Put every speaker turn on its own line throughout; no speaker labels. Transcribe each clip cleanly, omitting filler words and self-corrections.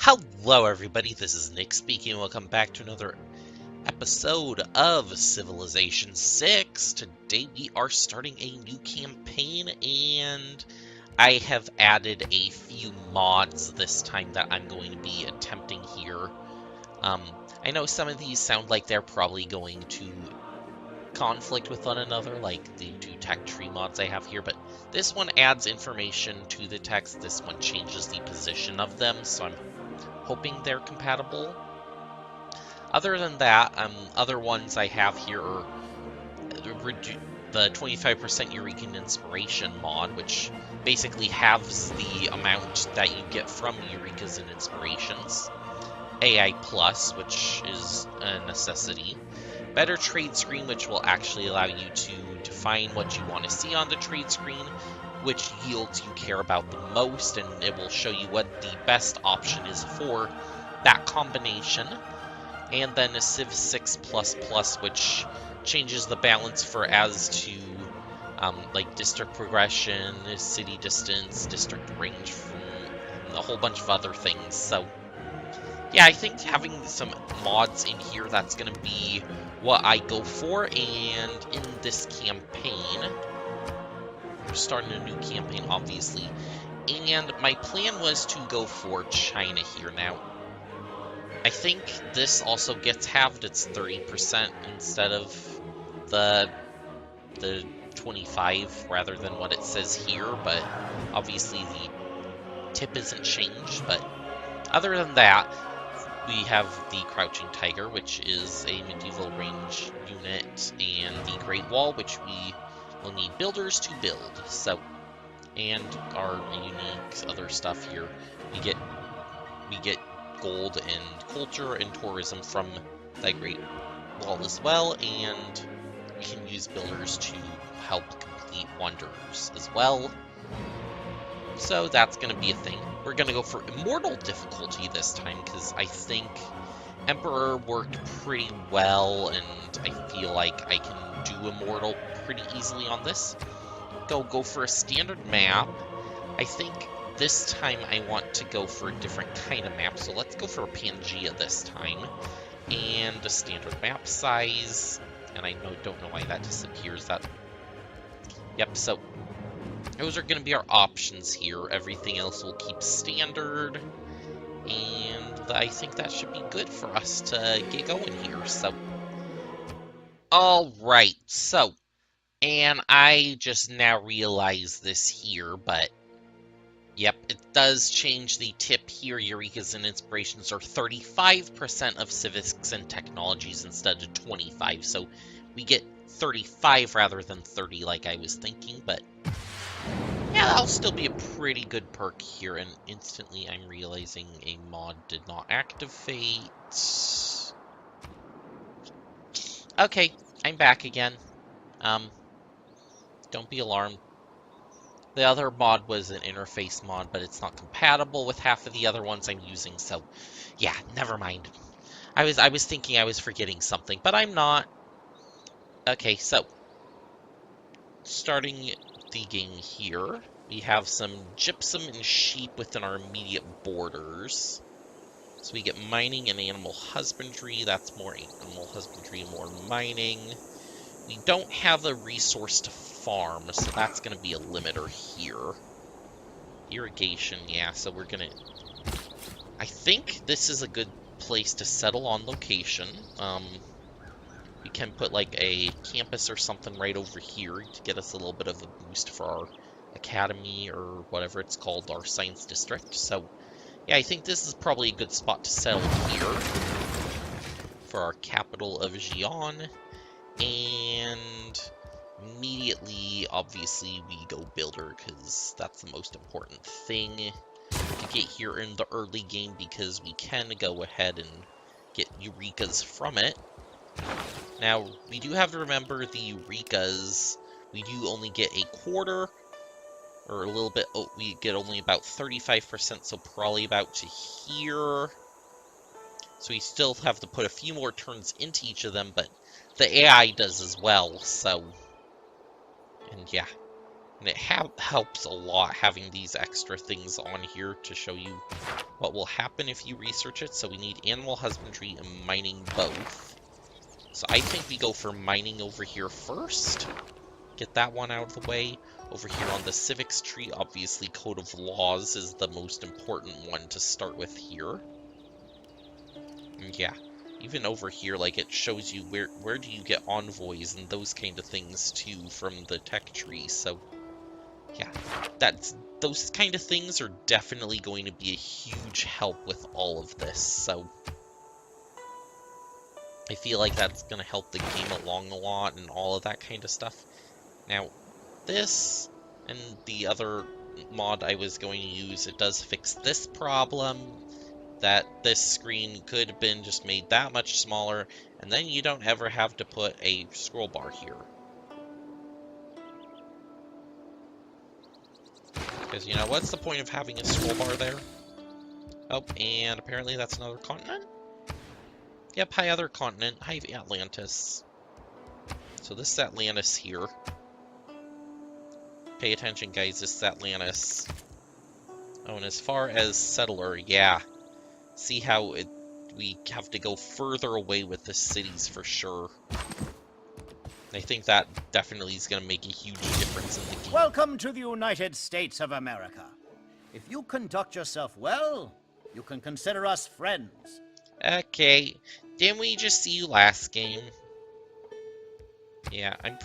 Hello everybody, this is Nick speaking. Welcome back to another episode of Civilization 6. Today we are starting a new campaign and I have added a few mods this time that I'm going to be attempting here. I know some of these sound like they're probably going to conflict with one another, like the two tech tree mods I have here, but this one adds information to the text, this one changes the position of them, so I'm hoping they're compatible. Other than that, other ones I have here are the 25% Eureka Inspiration mod, which basically halves the amount that you get from Eurekas and Inspirations. AI Plus, which is a necessity. Better trade screen, which will actually allow you to define what you want to see on the trade screen, which yields you care about the most, and it will show you what the best option is for that combination. And then a Civ 6++, which changes the balance for as to like district progression, city distance, district range, and a whole bunch of other things. So yeah, I think having some mods in here, that's going to be what I go for. And in this campaign, we're starting a new campaign, obviously. And my plan was to go for China here. Now, I think this also gets halved. It's 30% instead of the 25 rather than what it says here. But obviously the tip isn't changed. But other than that, we have the Crouching Tiger, which is a medieval range unit, and the Great Wall, which we will need builders to build. So, and our unique other stuff here, we get gold and culture and tourism from that Great Wall as well, and we can use builders to help complete wonders as well. So that's going to be a thing. We're going to go for Immortal difficulty this time, because I think Emperor worked pretty well, and I feel like I can do Immortal pretty easily on this. Go for a standard map. I think this time I want to go for a different kind of map, so let's go for a Pangea this time. And a standard map size, and I don't know why that disappears. Yep, so those are going to be our options here. Everything else will keep standard, and I think that should be good for us to get going here. So, alright, so, and I just now realized this here, but yep, it does change the tip here. Eurekas and Inspirations are 35% of civics and technologies instead of 25, so we get 35 rather than 30 like I was thinking, but yeah, that'll still be a pretty good perk here, and instantly I'm realizing a mod did not activate. Okay, I'm back again. Don't be alarmed. The other mod was an interface mod, but it's not compatible with half of the other ones I'm using, so yeah, never mind. I was thinking I was forgetting something, but I'm not. Okay, so starting the game here, we have some gypsum and sheep within our immediate borders. So we get mining and animal husbandry. That's more animal husbandry and more mining. We don't have a resource to farm, so that's going to be a limiter here. Irrigation, yeah, so we're going to... I think this is a good place to settle on location. We can put like a campus or something right over here to get us a little bit of a boost for our academy or whatever it's called, our science district. So yeah, I think this is probably a good spot to settle here for our capital of Xi'an. And immediately, obviously, we go builder because that's the most important thing to get here in the early game, because we can go ahead and get Eurekas from it. Now, we do have to remember the Eurekas, we do only get a quarter, or a little bit, we get only about 35%, so probably about to here. So we still have to put a few more turns into each of them, but the AI does as well, so... And yeah. And it helps a lot having these extra things on here to show you what will happen if you research it. So we need animal husbandry and mining both. So I think we go for mining over here first. Get that one out of the way. Over here on the civics tree, obviously Code of Laws is the most important one to start with here. And yeah, even over here, like, it shows you where do you get envoys and those kind of things too from the tech tree. So yeah, those kind of things are definitely going to be a huge help with all of this. So I feel like that's going to help the game along a lot and all of that kind of stuff. Now, this and the other mod I was going to use, it does fix this problem, that this screen could have been just made that much smaller, and then you don't ever have to put a scroll bar here. Because, you know, what's the point of having a scroll bar there? Oh, and apparently that's another continent? Yep, hi other continent. Hi Atlantis. So this is Atlantis here. Pay attention, guys, this is Atlantis. Oh, and as far as settler, yeah. See how we have to go further away with the cities for sure. I think that definitely is going to make a huge difference in the game.
Welcome to the United States of America. If you conduct yourself well, you can consider us friends.
Okay, didn't we just see you last game? Yeah, I'm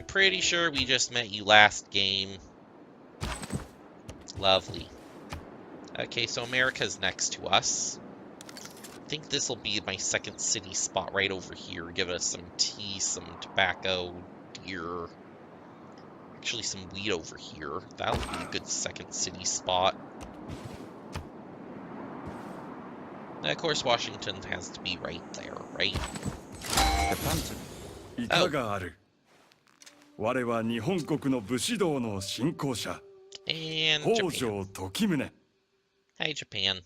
pretty sure we just met you last game. Lovely. Okay, so America's next to us. I think this will be my second city spot right over here. Give us some tea, some tobacco, deer. Actually, some wheat over here. That'll be a good second city spot. And of course, Washington has to be right there, right? Oh. And Japan. Hi, Japan.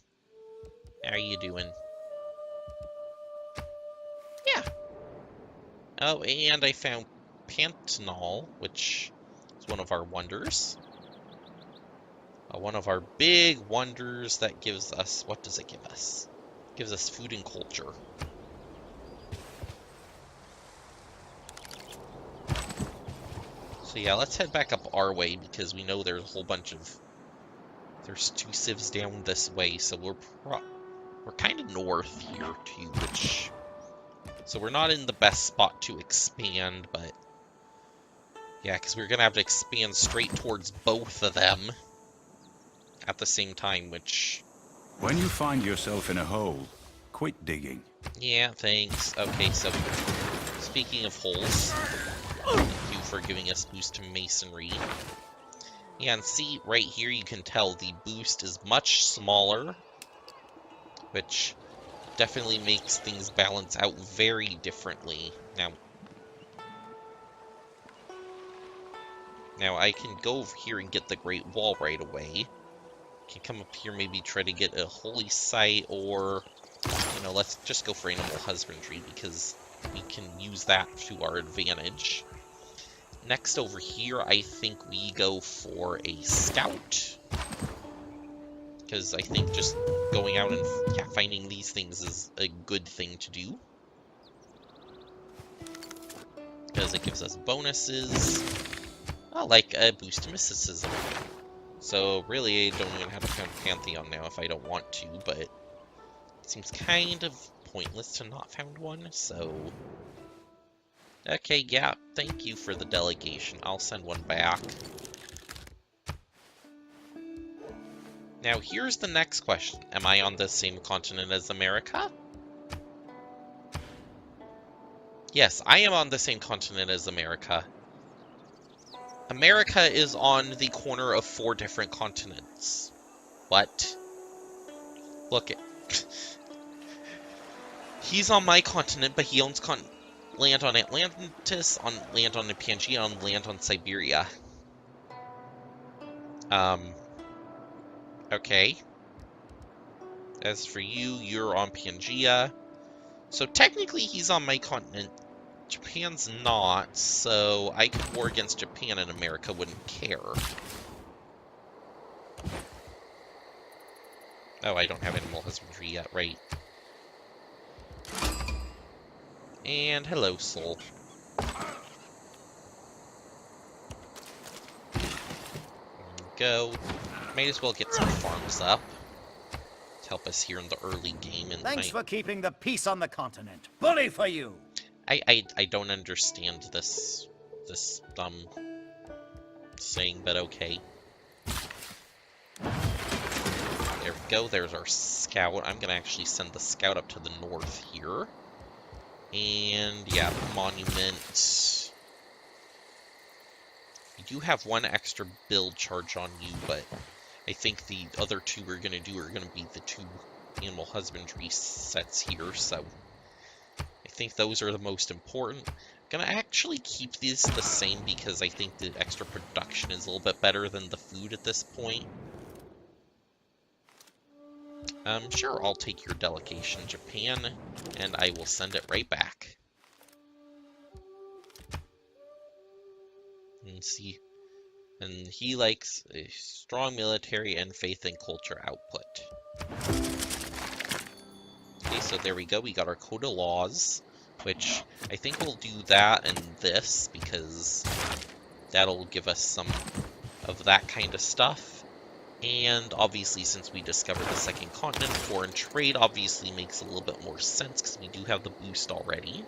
How are you doing? Yeah. Oh, and I found Pantanal, which is one of our wonders. One of our big wonders that gives us... What does it give us? It gives us food and culture. So yeah, let's head back up our way, because we know there's a whole bunch of... There's 2 civs down this way, so we're kind of north here, too, which... So we're not in the best spot to expand, but... Yeah, because we're going to have to expand straight towards both of them at the same time, which...
When you find yourself in a hole, quit digging.
Yeah, thanks. Okay, so... Speaking of holes, thank you for giving us boost to masonry. Yeah, and see, right here you can tell the boost is much smaller, which definitely makes things balance out very differently. Now I can go over here and get the Great Wall right away. Can come up here, maybe try to get a holy site, or, you know, let's just go for animal husbandry, because we can use that to our advantage. Next over here, I think we go for a scout. Because I think just going out and finding these things is a good thing to do. Because it gives us bonuses. Oh, like a boost to mysticism. So really, I don't even have to found Pantheon now if I don't want to, but it seems kind of pointless to not found one, so... Okay, yeah, thank you for the delegation. I'll send one back. Now, here's the next question. Am I on the same continent as America? Yes, I am on the same continent as America. America is on the corner of 4 different continents. What? Look, he's on my continent, but he owns land on Atlantis, on land on Pangea, on land on Siberia. Okay. As for you, you're on Pangea. So technically he's on my continent Japan's not, so I could war against Japan and America wouldn't care. Oh, I don't have animal husbandry yet, right? And hello, Soul. There we go. Might as well get some farms up to help us here in the early game. And
Thanks for keeping the peace on the continent. Bully for you!
I don't understand this dumb saying, but okay. There we go, there's our scout. I'm gonna actually send the scout up to the north here. And yeah, monument. We do have one extra build charge on you, but I think the other two we're gonna do are gonna be the two animal husbandry sets here, so I think those are the most important. I'm gonna actually keep these the same because I think the extra production is a little bit better than the food at this point. Sure, I'll take your delegation, Japan, and I will send it right back. And see, and he likes a strong military and faith and culture output. Okay, so there we go, we got our code of laws, which I think we'll do that and this, because that'll give us some of that kind of stuff. And obviously, since we discovered the second continent, foreign trade obviously makes a little bit more sense because we do have the boost already.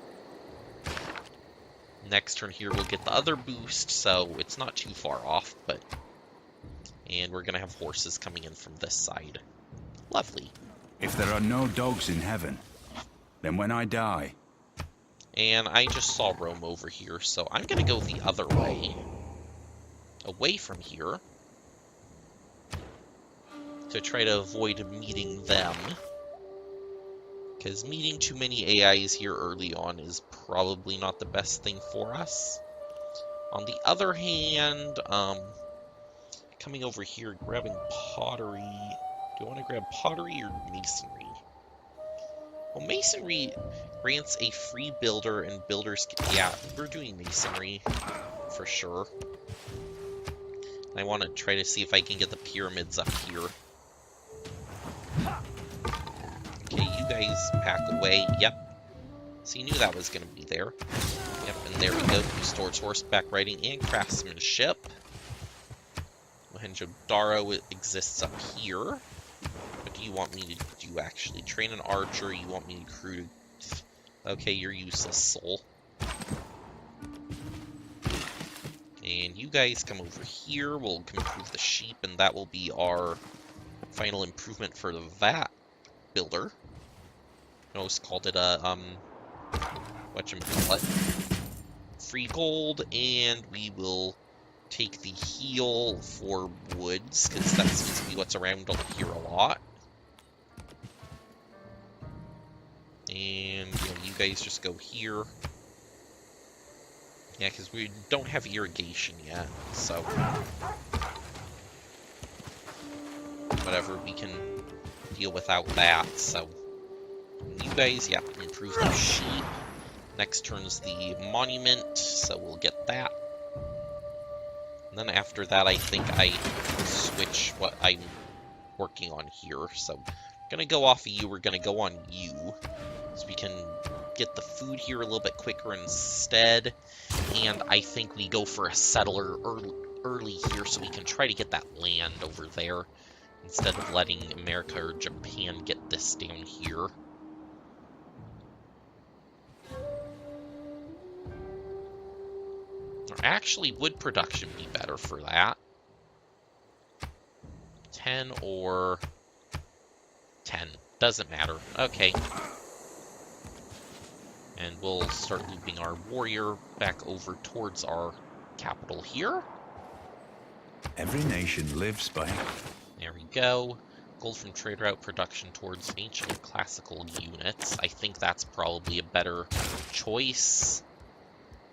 Next turn here, we'll get the other boost, so it's not too far off, but... And we're going to have horses coming in from this side. Lovely.
If there are no dogs in heaven, then when I die...
And I just saw Rome over here, so I'm going to go the other way. Away from here. To try to avoid meeting them. Because meeting too many AIs here early on is probably not the best thing for us. On the other hand, coming over here, grabbing pottery. Do I want to grab pottery or masonry? Well, masonry grants a free builder, and builders... Yeah, we're doing masonry, for sure. I want to try to see if I can get the pyramids up here. Okay, you guys pack away. Yep. So you knew that was going to be there. Yep, and there we go. Stores horseback riding and craftsmanship. Mohenjo-Daro exists up here. What do you want me to do, actually? Train an archer. You want me to recruit... Okay, you're useless, soul. And you guys come over here. We'll improve the sheep, and that will be our final improvement for the vat builder. I always called it a, whatchamacallit. Free gold, and we will take the heal for woods, because that seems to be what's around here a lot. And you guys just go here. Yeah, because we don't have irrigation yet, so... Whatever, we can deal without that, so... You guys, yeah, improve the sheep. Next turn's the monument, so we'll get that. And then after that, I think I switch what I'm working on here. So, gonna go off of you, we're gonna go on you. So we can get the food here a little bit quicker instead. And I think we go for a settler early here so we can try to get that land over there. Instead of letting America or Japan get this down here. Or actually, would production be better for that? 10 or 10. Doesn't matter. Okay. And we'll start looping our warrior back over towards our capital here.
Every nation lives by...
There we go. Gold from trade route production towards ancient and classical units. I think that's probably a better choice.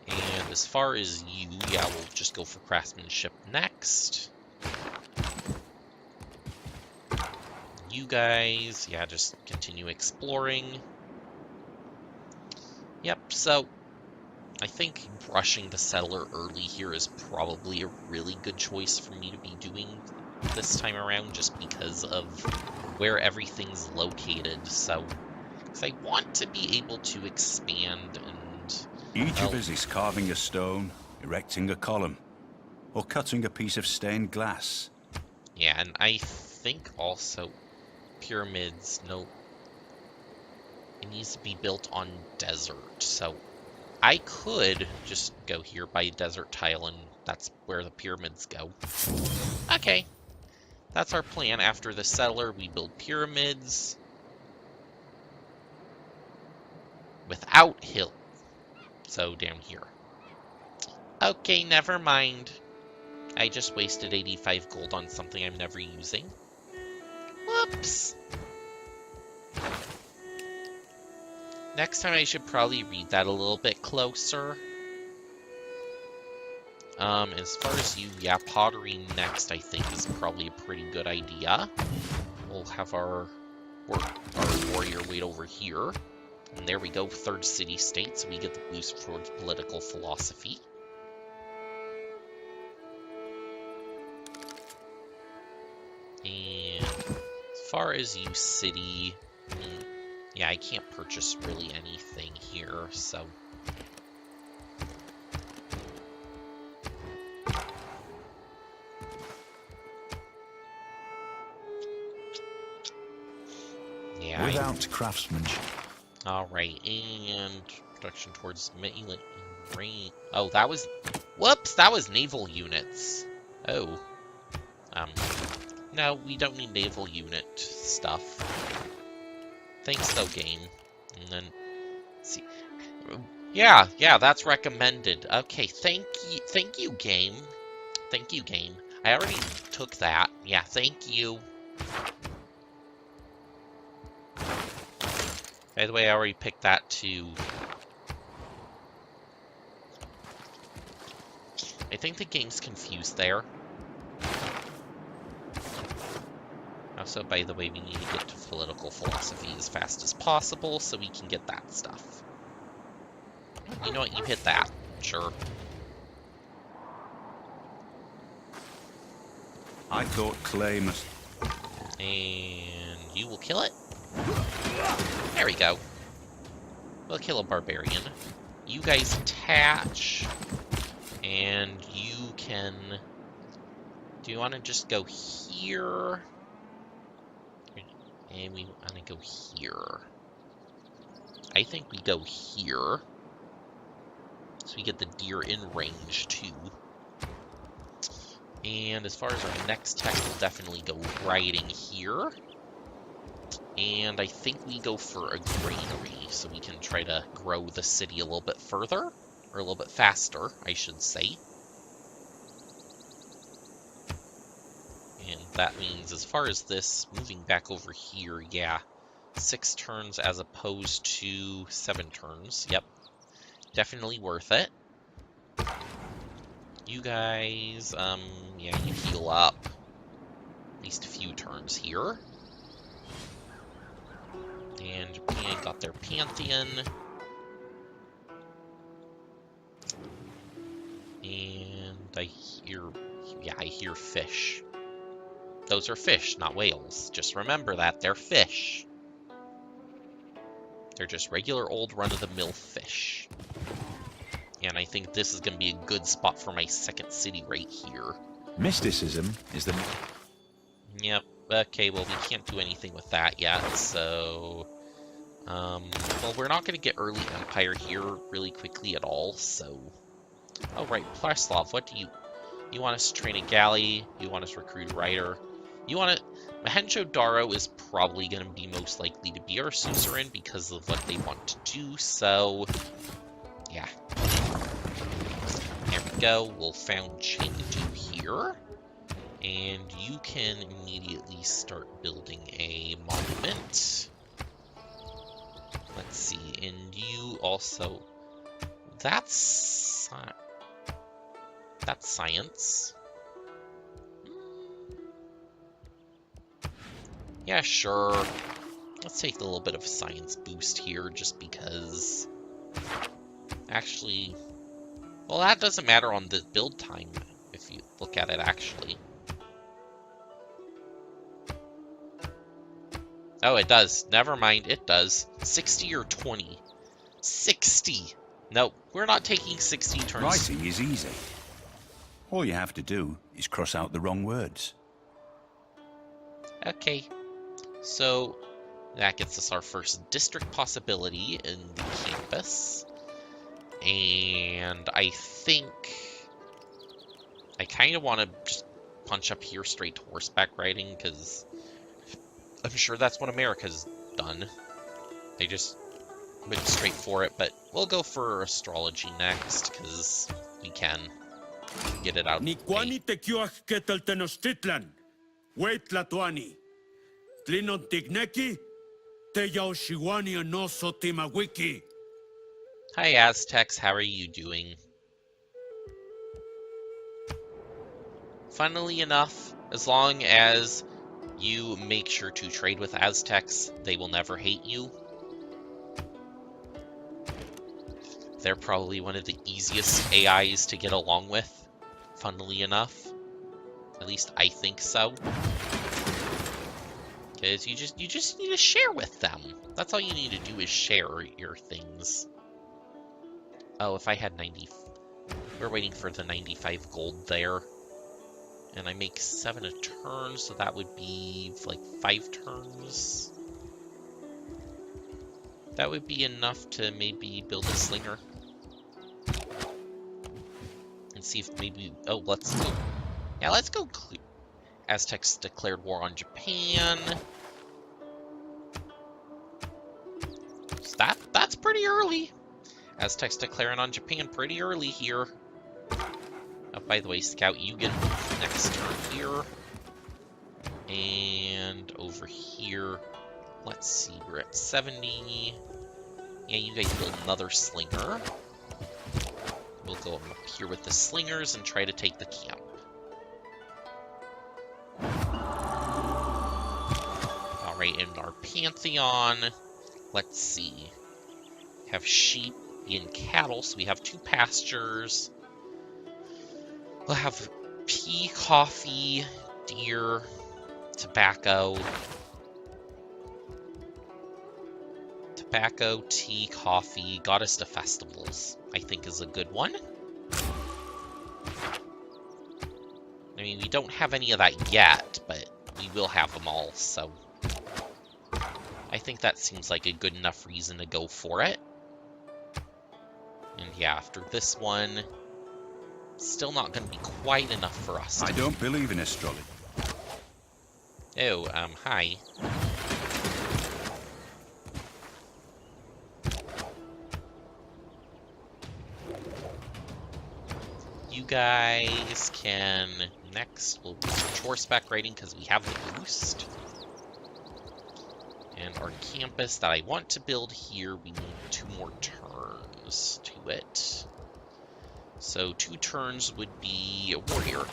And as far as you, yeah, we'll just go for craftsmanship next. You guys, yeah, just continue exploring. Yep, so I think rushing the settler early here is probably a really good choice for me to be doing this time around, just because of where everything's located. So, because I want to be able to expand and...
Each of us is carving a stone, erecting a column, or cutting a piece of stained glass.
Yeah, and I think also pyramids, no, it needs to be built on desert, so I could just go here by desert tile, and that's where the pyramids go. Okay, that's our plan. After the settler, we build pyramids without hill. So down here. Okay, never mind. I just wasted 85 gold on something I'm never using. Whoops. Next time I should probably read that a little bit closer. As far as you, yeah, pottery next, I think, is probably a pretty good idea. We'll have our warrior wait over here. And there we go, third city-state, so we get the boost towards political philosophy. And as far as you city, yeah, I can't purchase really anything here, so... Yeah,
Without craftsmanship.
Alright, and production towards melee range. Oh, that was... Whoops, that was naval units. Oh. No, we don't need naval unit stuff. Thanks though, game. And then... see... Yeah, that's recommended. Okay, thank you, game. Thank you, game. I already took that. Yeah, thank you. By the way, I already picked that too. I think the game's confused there. Also, by the way, we need to get to political philosophy as fast as possible so we can get that stuff. You know what? You hit that. Sure.
I thought clay must...
And you will kill it. There we go. We'll kill a barbarian. You guys attach. And you can... do you want to just go here? And we want to go here. I think we go here. So we get the deer in range, too. And as far as our next tech, we'll definitely go riding here. And I think we go for a granary, so we can try to grow the city a little bit further. Or a little bit faster, I should say. And that means, as far as this, moving back over here, yeah. 6 turns as opposed to 7 turns. Yep. Definitely worth it. You guys, yeah, you heal up. At least a few turns here. And Japan got their Pantheon. And I hear, yeah, I hear fish. Those are fish, not whales. Just remember that, they're fish. They're just regular old run-of-the-mill fish. And I think this is going to be a good spot for my second city right here.
Mysticism is the...
Yep. Okay, well, we can't do anything with that yet, so... well, we're not going to get early Empire here really quickly at all, so... Oh, right, Plaslav, what do you... You want us to train a galley, you want us to recruit a rider, you want to... Mohenjo-Daro is probably going to be most likely to be our suzerain because of what they want to do, so... Yeah. There we go, we'll found Chengdu here. And you can immediately start building a monument. Let's see, and you also... That's science. Yeah, sure. Let's take a little bit of a science boost here, just because... Actually, Well, that doesn't matter on the build time, if you look at it, actually. Oh, it does. Never mind, it does. 60 or 20? 60! No, we're not taking 60 turns.
Writing is easy. All you have to do is cross out the wrong words.
Okay. So, that gets us our first district possibility in the campus. And I think I kind of want to just punch up here straight to horseback riding, because I'm sure that's what America's done. They just went straight for it, but we'll go for astrology next, because we can get it out of the way.
Wait Latuani. Tlinon Tigneki, Teyao Shiwania no Sotimawiki.
Hi Aztecs, how are you doing? Funnily enough, as long as you make sure to trade with Aztecs, they will never hate you. They're probably one of the easiest AIs to get along with, funnily enough. At least I think so. Because you just need to share with them. That's all you need to do is share your things. Oh, if I had 90... We're waiting for the 95 gold there. And I make 7 a turn, so that would be like 5 turns. That would be enough to maybe build a slinger. And see if maybe... Oh, let's go. Yeah, let's go clear. Aztecs declared war on Japan. So that's pretty early. Aztecs declaring on Japan pretty early here. Oh, by the way, Scout, you get next turn here. And over here, let's see, we're at 70. Yeah, you guys build another slinger. We'll go up here with the slingers and try to take the camp. Alright, in our Pantheon, let's see. Have sheep and cattle, so we have 2 pastures. We'll have pea, coffee, deer, tobacco. Tobacco, tea, coffee, goddess to festivals, I think is a good one. I mean, we don't have any of that yet, but we will have them all, so I think that seems like a good enough reason to go for it. And yeah, after this one, still not going to be quite enough for us.
I don't believe in astrology.
Oh, hi. You guys can... Next, we'll research horseback riding because we have the boost. And our campus that I want to build here, we need 2 more turns to it. So 2 turns would be a warrior.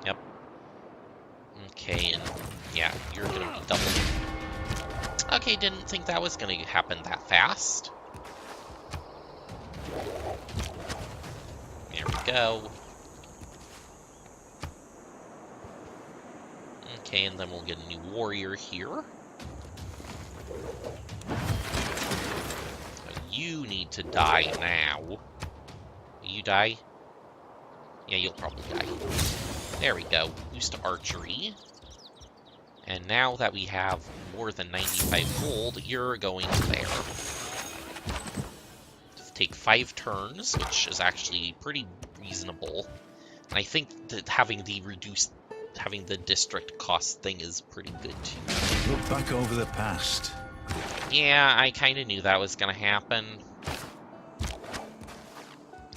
Yep. Okay, and yeah, you're gonna be double. Okay, didn't think that was gonna happen that fast. There we go. Okay, and then we'll get a new warrior here. You need to die now. Will you die? Yeah, you'll probably die. There we go. Boost archery. And now that we have more than 95 gold, you're going there. Take 5 turns, which is actually pretty reasonable. And I think that having the district cost thing is pretty good too.
Look back over the past.
Yeah, I kind of knew that was gonna happen.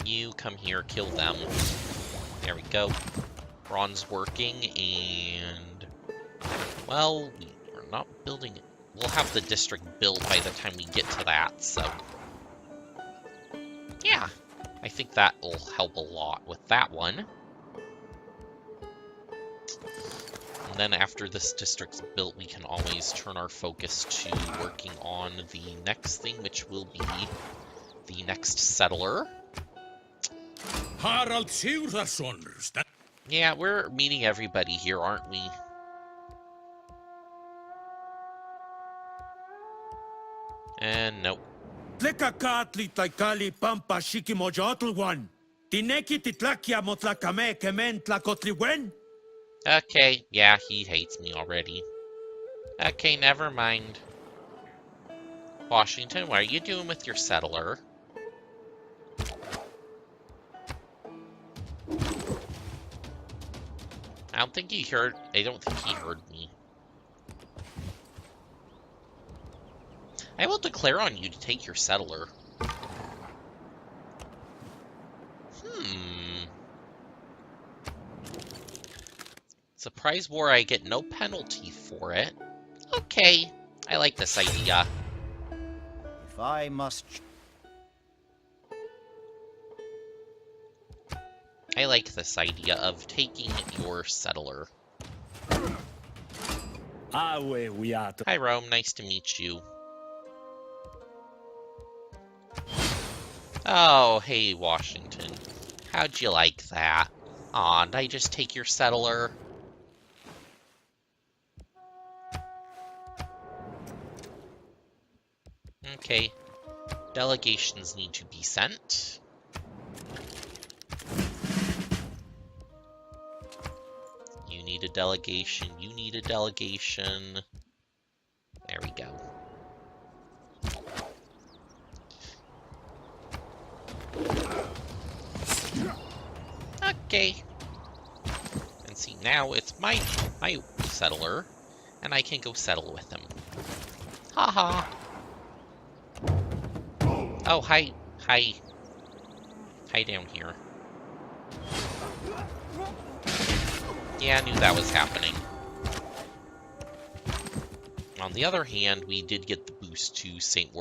You come here, kill them. There we go. Bronze working, and... Well, we're not building it. We'll have the district built by the time we get to that, so... Yeah, I think that will help a lot with that one. And then after this district's built, we can always turn our focus to working on the next thing, which will be the next settler.
Harald Sigurðarson.
Yeah, we're meeting everybody here, aren't we? And nope.
Tleka kaatli taikali pampa shikimoja otlwan. Tineki titlakia motlakame kemen tlakotliwen.
Okay, yeah, he hates me already. Okay, never mind. Washington, what are you doing with your settler? I don't think he heard me. I will declare on you to take your settler. Surprise war, I get no penalty for it. Okay, I like this idea.
If I must...
I like this idea of taking your settler. Hi, Rome. Nice to meet you. Oh, hey, Washington. How'd you like that? Aw, did I just take your settler? Okay. Delegations need to be sent. You need a delegation. You need a delegation. There we go. Okay. And see, now it's my settler, and I can go settle with him. Haha. Oh, hi. Hi. Hi down here. Yeah, I knew that was happening. On the other hand, we did get the boost to state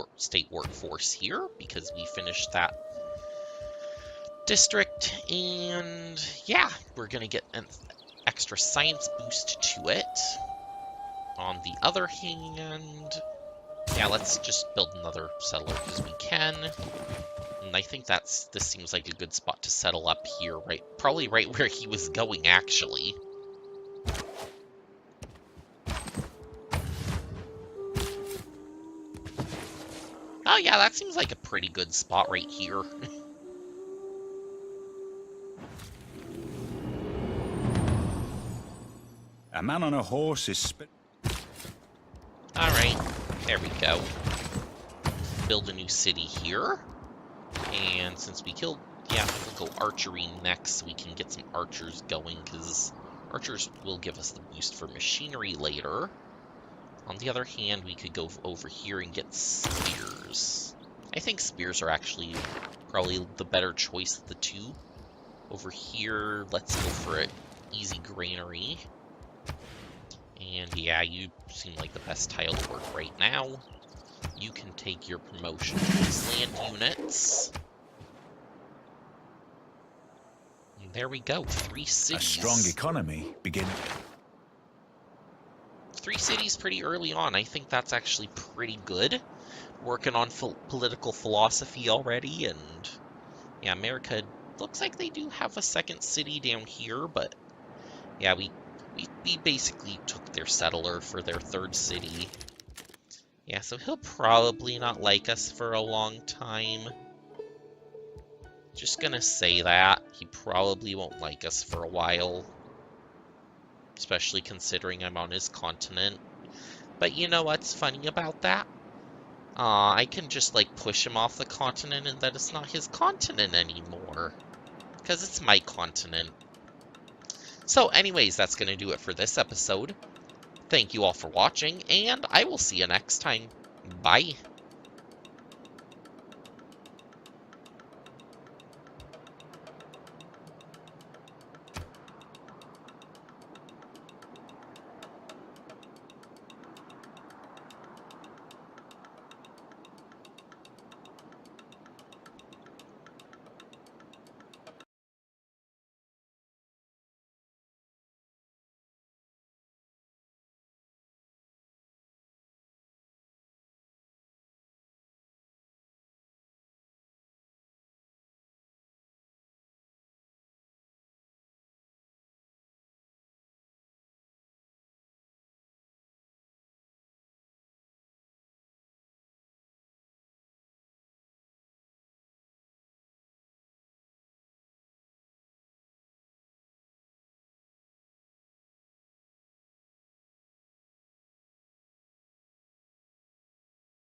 workforce here, because we finished that district, and yeah, we're gonna get an extra science boost to it. On the other hand, yeah, let's just build another settler because we can. And I think this seems like a good spot to settle up here, right? Probably right where he was going, actually. Oh yeah, that seems like a pretty good spot right here.
A man on a horse is
Alright, there we go. Build a new city here. And since we killed... Yeah, we'll go archery next so we can get some archers going, because archers will give us the boost for machinery later. On the other hand, we could go over here and get spears. I think spears are actually probably the better choice of the two. Over here, let's go for an easy granary. And yeah, you seem like the best tile to work right now. You can take your promotion to these land units. And there we go, 3 cities.
a strong economy beginning.
3 cities pretty early on. I think that's actually pretty good. Working on political philosophy already, and yeah, America looks like they do have a second city down here, but yeah, we basically took their settler for their 3rd city. Yeah, so he'll probably not like us for a long time. Just gonna say that. He probably won't like us for a while. Especially considering I'm on his continent. But you know what's funny about that? I can just, like, push him off the continent and that it's not his continent anymore. Because it's my continent. So anyways, that's going to do it for this episode. Thank you all for watching, and I will see you next time. Bye.